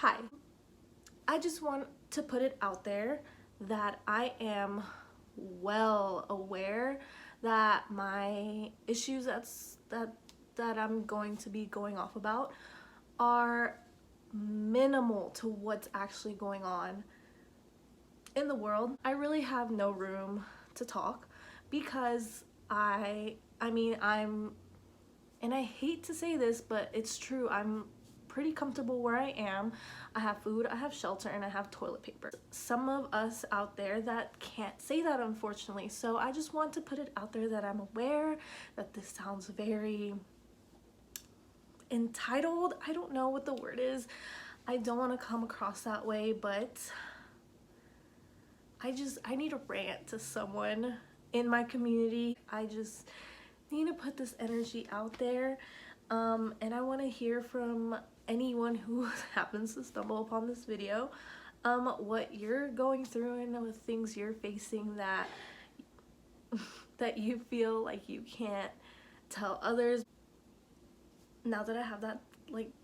Hi, I just want to put it out there that I am well aware that my issues that I'm going to be going off about are minimal to what's actually going on in the world. I really have no room to talk because and I hate to say this, but it's true, I'm pretty comfortable where I am. I have food, I have shelter, and I have toilet paper. Some of us out there that can't say that, unfortunately. So I just want to put it out there that I'm aware that this sounds very entitled. I don't know what the word is. I don't want to come across that way, but I need a rant to someone in my community. I just need to put this energy out there, and I want to hear from anyone who happens to stumble upon this video what you're going through and the things you're facing that you feel like you can't tell others. Now that I have that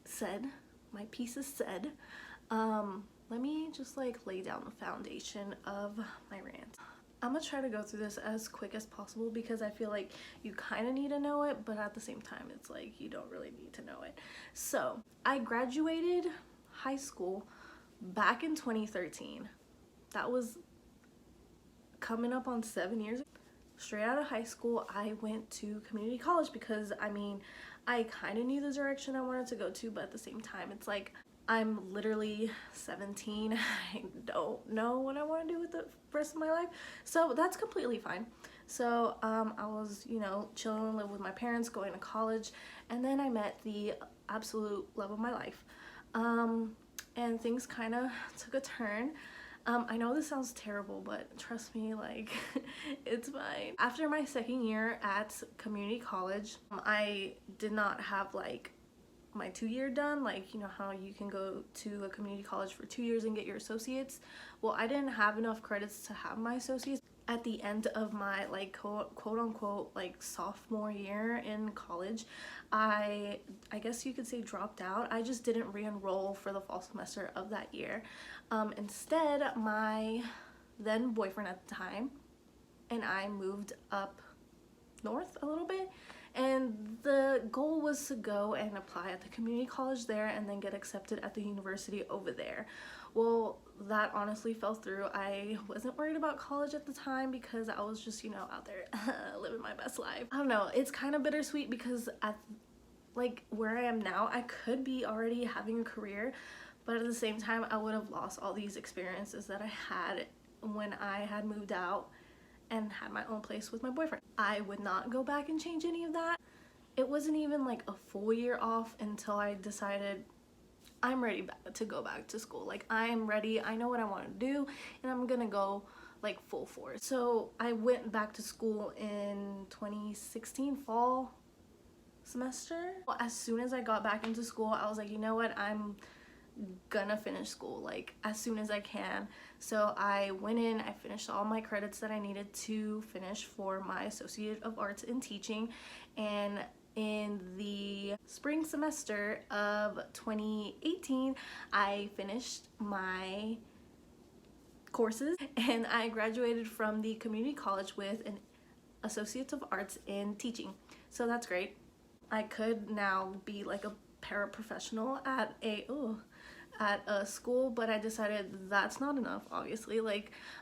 said, my piece is said, let me just lay down the foundation of my rant. I'm gonna try to go through this as quick as possible because I feel like you kind of need to know it, but at the same time it's like you don't really need to know it. So I graduated high school back in 2013. That was coming up on 7 years. Straight out of high school I went to community college because I kind of knew the direction I wanted to go to, but at the same time it's like I'm literally 17. I don't know what I want to do with the rest of my life, so that's completely fine. So I was, chilling, live with my parents, going to college, and then I met the absolute love of my life, and things kind of took a turn. I know this sounds terrible, but trust me, it's fine. After my second year at community college, I did not have my 2-year done, how you can go to a community college for 2 years and get your associates. Well, I didn't have enough credits to have my associates. At the end of my quote unquote sophomore year in college, I guess you could say dropped out. I just didn't re-enroll for the fall semester of that year. Instead, my then boyfriend at the time and I moved up north a little bit, and the goal was to go and apply at the community college there and then get accepted at the university over there. Well, that honestly fell through. I wasn't worried about college at the time because I was just out there living my best life. I don't know, it's kind of bittersweet because at where I am now, I could be already having a career, but at the same time I would have lost all these experiences that I had when I had moved out and had my own place with my boyfriend. I would not go back and change any of that. It wasn't even a full year off until I decided I'm ready to go back to school. I'm ready, I know what I want to do, and I'm gonna go full force. So I went back to school in 2016 fall semester. Well, as soon as I got back into school, I was like, you know what, I'm gonna finish school as soon as I can. So I went in, I finished all my credits that I needed to finish for my Associate of Arts in Teaching, and in the spring semester of 2018 I finished my courses and I graduated from the community college with an Associate of Arts in Teaching. So that's great. I could now be a paraprofessional at a school, but I decided that's not enough, obviously.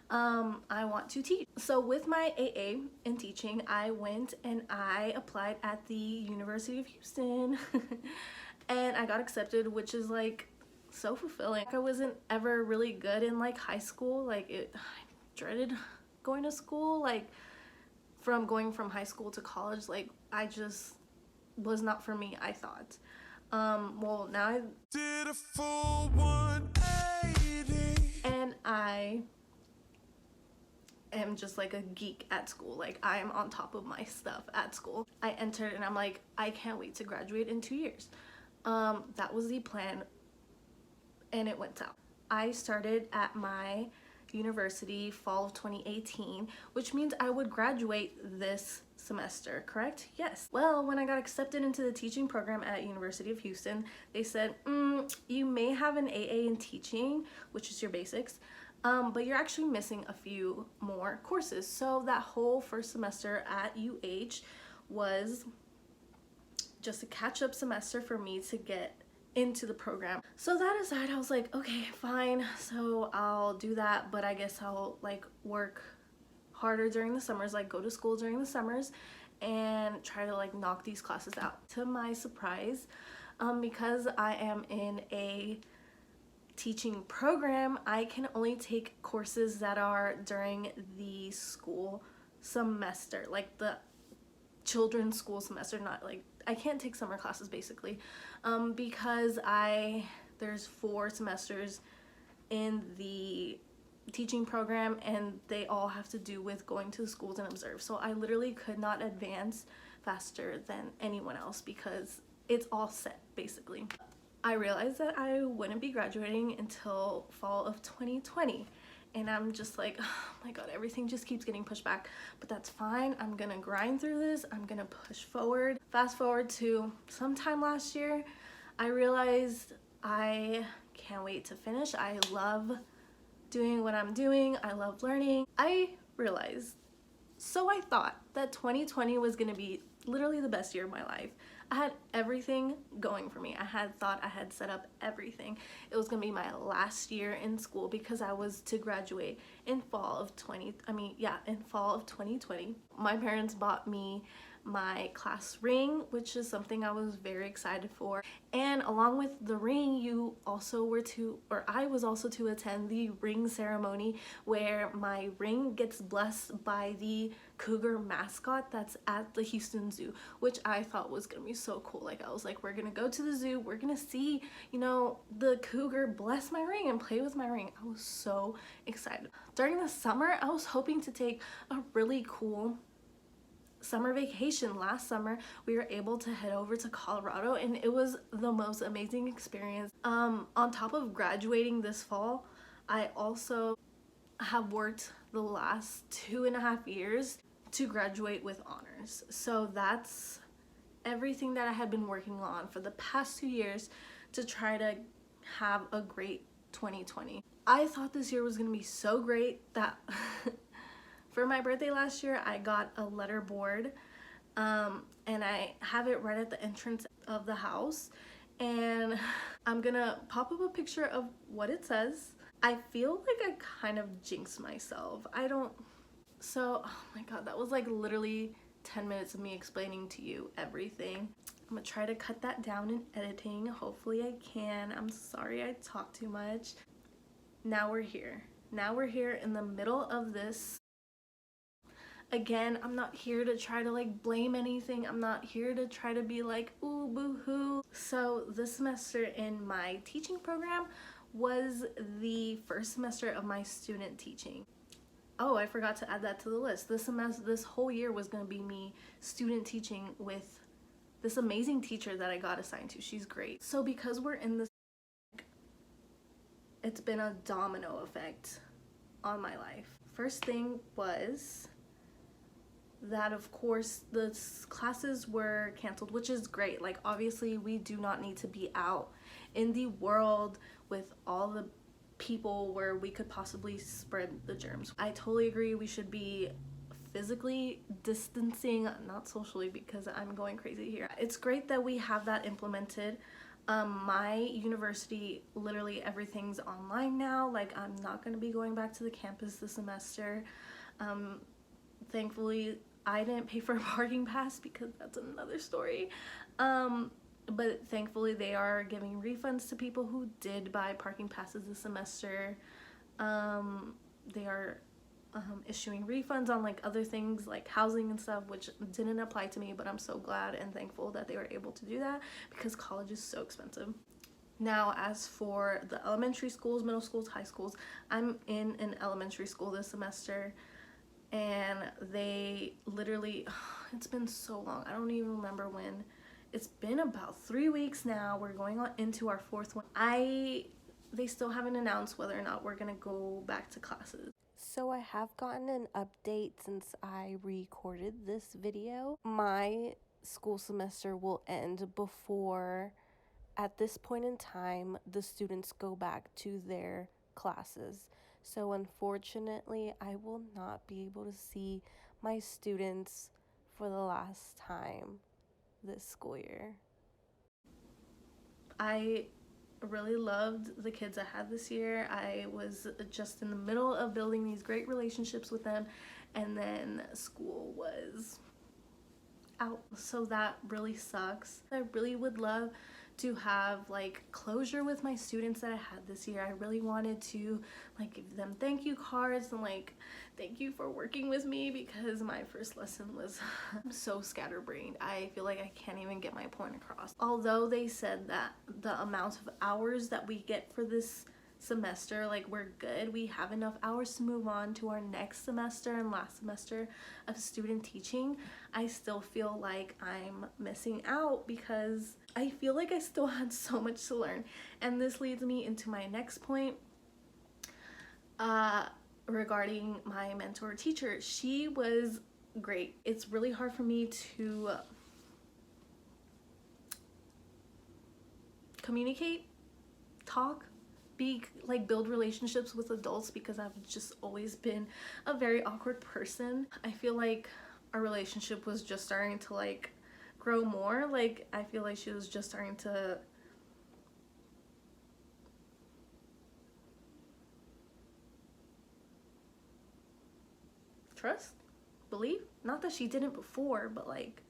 I want to teach. So with my AA in teaching, I went and I applied at the University of Houston and I got accepted, which is so fulfilling. I wasn't ever really good in high school. I dreaded going to school. From going from high school to college, I just was not for me, I thought. Well, now I did a full 180 and I am just a geek at school. I am on top of my stuff at school. I entered and I'm I can't wait to graduate in 2 years. That was the plan and it went south. I started at my university fall of 2018, which means I would graduate this semester, correct? Yes. Well, when I got accepted into the teaching program at University of Houston, they said, you may have an AA in teaching, which is your basics, but you're actually missing a few more courses. So that whole first semester at UH was just a catch-up semester for me to get into the program. So that aside, I was like, okay, fine, so I'll do that, but I guess I'll like work harder during the summers, like go to school during the summers and try to like knock these classes out. To my surprise, because I am in a teaching program, I can only take courses that are during the school semester, like the children's school semester, not like, I can't take summer classes basically, because there's 4 semesters in the teaching program and they all have to do with going to the schools and observe. So I literally could not advance faster than anyone else because it's all set basically. I realized that I wouldn't be graduating until fall of 2020. And I'm just like, oh my god, everything just keeps getting pushed back. But that's fine. I'm gonna grind through this. I'm gonna push forward. Fast forward to sometime last year, I realized I can't wait to finish. I love doing what I'm doing. I love learning. I realized, so I thought that 2020 was gonna be literally the best year of my life. I had everything going for me. I had set up everything. It was gonna be my last year in school because I was to graduate in fall of 2020. My parents bought me my class ring, which is something I was very excited for. And along with the ring, I was also to attend the ring ceremony where my ring gets blessed by the cougar mascot that's at the Houston Zoo, which I thought was gonna be so cool. Like, I was like, we're gonna go to the zoo, we're gonna see, you know, the cougar bless my ring and play with my ring. I was so excited. During the summer, I was hoping to take a really cool summer vacation. Last summer we were able to head over to Colorado and it was the most amazing experience. On top of graduating this fall, I also have worked the last 2.5 years to graduate with honors. So that's everything that I had been working on for the past 2 years to try to have a great 2020. I thought this year was gonna be so great that for my birthday last year, I got a letter board, and I have it right at the entrance of the house, and I'm gonna pop up a picture of what it says. I feel like I kind of jinxed myself. So, oh my god, that was like literally 10 minutes of me explaining to you everything. I'm gonna try to cut that down in editing. Hopefully I can. I'm sorry I talk too much. Now we're here. Now we're here in the middle of this. Again, I'm not here to try to like blame anything. I'm not here to try to be like, ooh, boo-hoo. So this semester in my teaching program was the first semester of my student teaching. Oh, I forgot to add that to the list. This whole year was gonna be me student teaching with this amazing teacher that I got assigned to. She's great. So because we're in this, it's been a domino effect on my life. First thing was that, of course, the classes were canceled, which is great. Like, obviously we do not need to be out in the world with all the people where we could possibly spread the germs. I totally agree, we should be physically distancing, not socially, because I'm going crazy here. It's great that we have that implemented. My university, literally everything's online now. Like, I'm not going to be going back to the campus this semester. Thankfully I didn't pay for a parking pass because that's another story. But thankfully they are giving refunds to people who did buy parking passes this semester. They are issuing refunds on like other things like housing and stuff, which didn't apply to me, but I'm so glad and thankful that they were able to do that because college is so expensive. Now, as for the elementary schools, middle schools, high schools, I'm in an elementary school this semester, and they literally, it's been so long, I don't even remember when. It's been about 3 weeks now. We're going on into our 4th one. I they still haven't announced whether or not we're gonna go back to classes. So I have gotten an update since I recorded this video. My school semester will end before, at this point in time, the students go back to their classes. So unfortunately, I will not be able to see my students for the last time this school year. I really loved the kids I had this year. I was just in the middle of building these great relationships with them, and then school was out, so that really sucks. I really would love to have like closure with my students that I had this year. I really wanted to like give them thank you cards and like thank you for working with me, because my first lesson was so scatterbrained. I feel like I can't even get my point across. Although they said that the amount of hours that we get for this semester, like, we're good, we have enough hours to move on to our next semester and last semester of student teaching, I still feel like I'm missing out because I feel like I still had so much to learn. And this leads me into my next point regarding my mentor teacher. She was great. It's really hard for me to communicate, talk, build relationships with adults, because I've just always been a very awkward person. I feel like our relationship was just starting to like grow more. Like, I feel like she was just starting to trust, believe. Not that she didn't before, but like,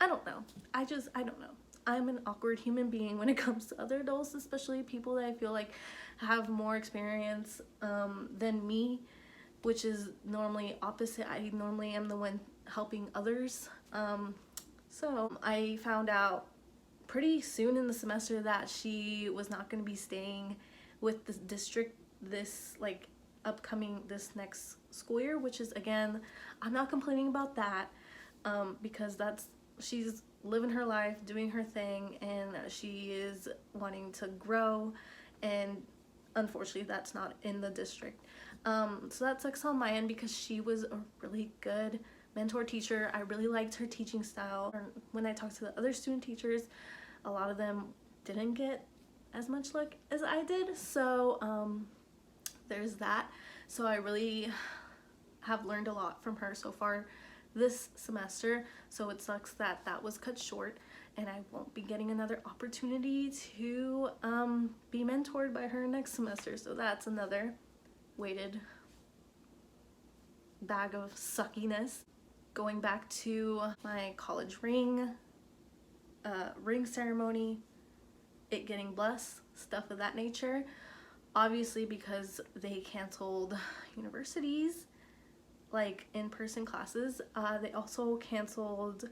I don't know. I don't know. I'm an awkward human being when it comes to other adults, especially people that I feel like have more experience than me, which is normally opposite. I normally am the one helping others. So I found out pretty soon in the semester that she was not going to be staying with the district this this next school year, which is, again, I'm not complaining about that, because she's living her life, doing her thing, and she is wanting to grow, and unfortunately that's not in the district. So that sucks on my end, because she was a really good mentor teacher. I really liked her teaching style. When I talked to the other student teachers, a lot of them didn't get as much luck as I did, so there's that. So I really have learned a lot from her so far this semester, so it sucks that that was cut short and I won't be getting another opportunity to be mentored by her next semester. So that's another weighted bag of suckiness. Going back to my college ring ceremony, it getting blessed, stuff of that nature. Obviously, because they canceled universities, like in-person classes, they also canceled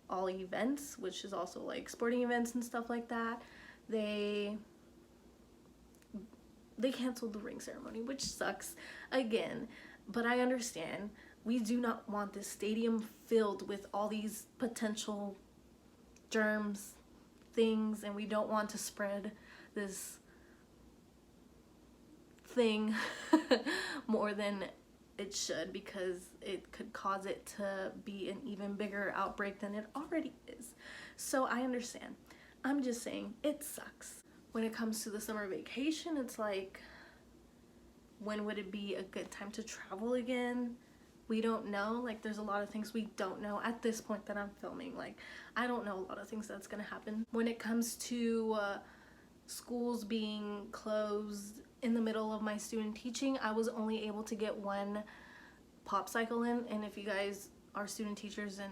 all events, which is also like sporting events and stuff like that. They canceled the ring ceremony, which sucks again, but I understand. We do not want this stadium filled with all these potential germs, things, and we don't want to spread this thing more than it should, because it could cause it to be an even bigger outbreak than it already is. So I understand. I'm just saying, it sucks. When it comes to the summer vacation, it's like, when would it be a good time to travel again? We don't know. Like, there's a lot of things we don't know at this point that I'm filming. Like, I don't know a lot of things that's gonna happen. When it comes to schools being closed in the middle of my student teaching, I was only able to get one pop cycle in, and if you guys are student teachers, and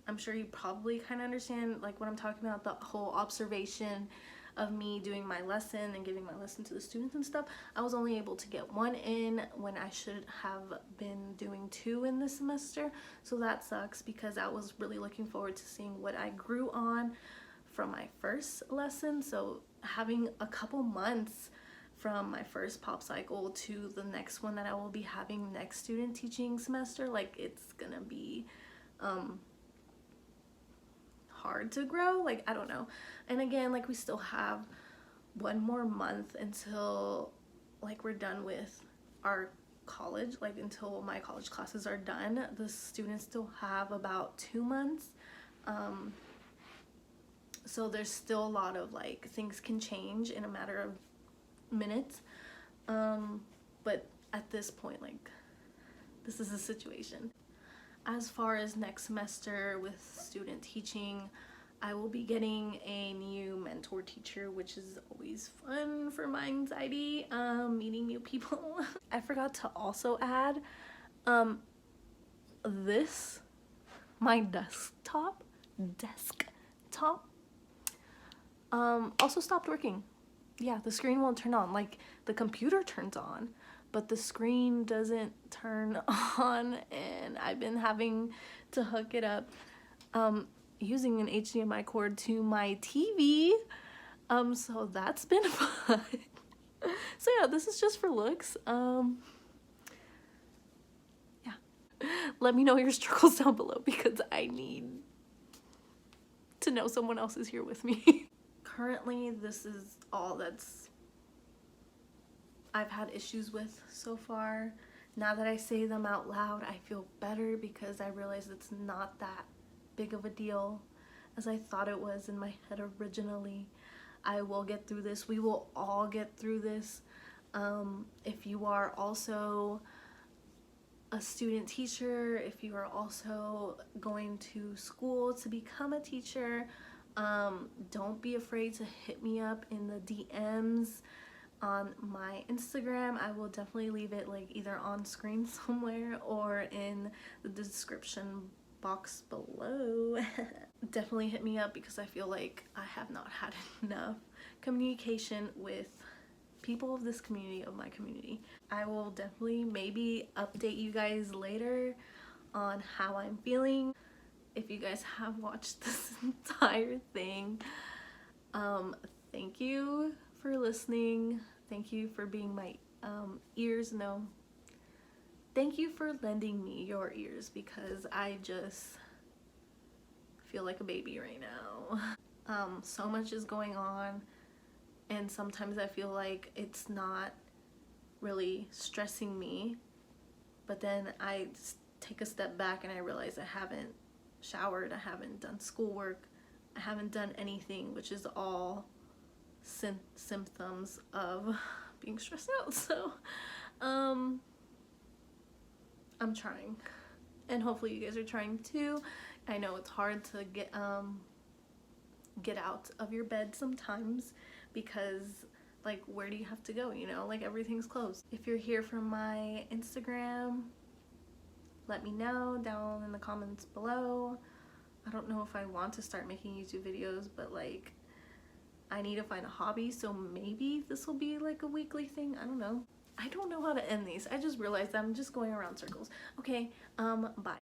I'm sure you probably kind of understand like what I'm talking about, the whole observation of me doing my lesson and giving my lesson to the students and stuff, I was only able to get one in when I should have been doing two in this semester. So that sucks, because I was really looking forward to seeing what I grew on from my first lesson. So having a couple months from my first pop cycle to the next one that I will be having next student teaching semester, like, it's gonna be hard to grow. Like, I don't know. And again, like, we still have one more month until like we're done with our college, like until my college classes are done. The students still have about 2 months, so there's still a lot of like things can change in a matter of minutes, but at this point, like, this is the situation. As far as next semester with student teaching, I will be getting a new mentor teacher, which is always fun for my anxiety, meeting new people. I forgot to also add, my desktop, also stopped working. Yeah, the screen won't turn on. Like, the computer turns on, but the screen doesn't turn on, and I've been having to hook it up using an HDMI cord to my TV, so that's been fun. So yeah, this is just for looks. Yeah, let me know your struggles down below, because I need to know someone else is here with me. Currently, this is all that's I've had issues with so far. Now that I say them out loud, I feel better, because I realize it's not that big of a deal as I thought it was in my head originally. I will get through this. We will all get through this. If you are also a student teacher, if you are also going to school to become a teacher, don't be afraid to hit me up in the DMs on my Instagram. I will definitely leave it like either on screen somewhere or in the description box below. Definitely hit me up, because I feel like I have not had enough communication with people of this community, of my community. I will definitely maybe update you guys later on how I'm feeling. If you guys have watched this entire thing, thank you for listening. Thank you for being my ears. No, thank you for lending me your ears, because I just feel like a baby right now. So much is going on, and sometimes I feel like it's not really stressing me, but then I just take a step back and I realize I haven't showered, I haven't done schoolwork, I haven't done anything, which is all symptoms of being stressed out. So I'm trying, and hopefully you guys are trying too. I know it's hard to get out of your bed sometimes, because like, where do you have to go, you know, like everything's closed. If you're here from my Instagram, let me know down in the comments below. I don't know if I want to start making YouTube videos, but like, I need to find a hobby, so maybe this will be like a weekly thing. I don't know. I don't know how to end these. I just realized I'm just going around circles. Okay, bye.